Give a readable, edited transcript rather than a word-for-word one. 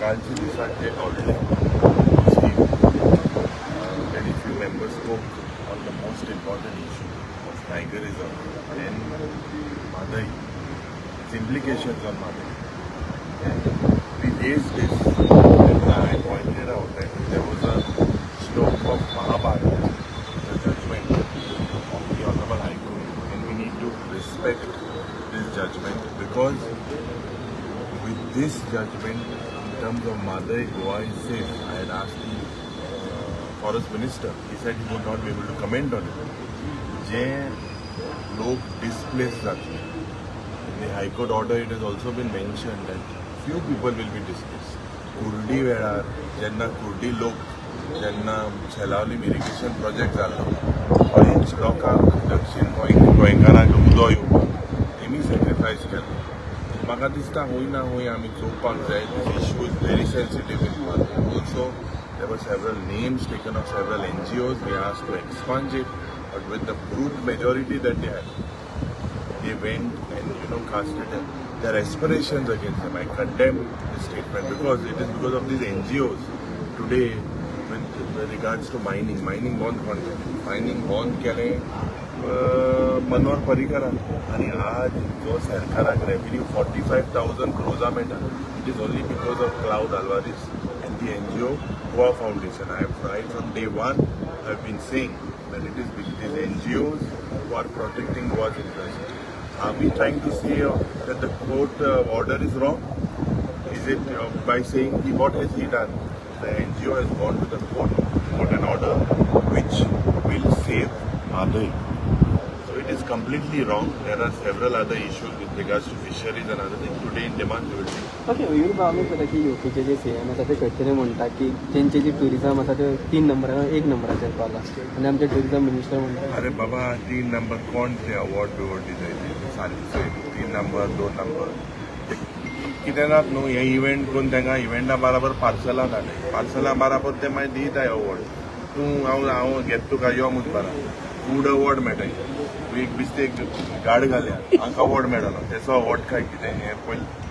कालचे दिसाक जे कळ्ळें scheme very few members spoke on the most important issue of tigerism and Madai, its implications on Madai. And we raised this and I pointed out that there was a stroke of Mahabharata, the judgment of the Honorable High Court, and we need to respect this judgment because with this judgment in terms of Madai, Goa is safe. I had asked the Forest Minister, he said he would not be able to comment on it. जे लोग displaced जाते in the High Court order it has also been mentioned that few people will be displaced. Kurdi वेळार जेन्ना कुर्डी लोक जेन्ना छेलावली irrigation project जालो गोंयच लोकांक दक्षिण गोंयकारांक उदो येवपाक तेमी सॅक्रिफायस केलो म्हाका दिसता हूंय ना हूंय आमी चोवपाक जाय this issue is very sensitive in parliament also. There were several names taken of several NGOs. We asked to expunge it, but with the brute majority that they had, they went and casted their aspirations against them. I condemn this statement because it is because of these NGOs today with regards to mining bond केले मनोहर परिकरान आणि आज जो सरकाराक revenue 45,000 crores मेळटा it is only because of Claud, Alvares and the NGO Goa Foundation. I have tried from day one. I have been saying that it is these NGOs who are protecting Goa's interests. Are we trying to say that the court order is wrong? Is it by saying what has he done? The NGO has gone to the court, got an order which will save Madai. So it is completely wrong. There are several other issues with regards to fisheries and other things. Today in demand we will see. Okay Yuri आमी पळयता की यूकेचे जे CM आसा ते खंयतरी म्हणटा की तेंचे जे tourism आसा ते 3 नंबरार 1 नंबराचेर पावला आनी आमचे टुरिझम मिनिस्टर म्हणटा अरे बाबा 3 नंबर कोण ते अवॉर्ड बिवॉर्ड दिताय सारके 3 नंबर 2 नंबर कितें जाता न्हू हे इव्हेंट करून तांकां इव्हेंटा बराबर पार्सलां धाडले पार्सलां बराबर ते मागीर दिताय अवॉर्ड तूं हांव घेत तुका यो मुदबारा फूड अवॉर्ड मेळटाय तूं एक बिस्तेक गाड घाल्या हांकां अवॉर्ड मेळटलो तेचो अवॉर्ड काय कितें हें पयलीं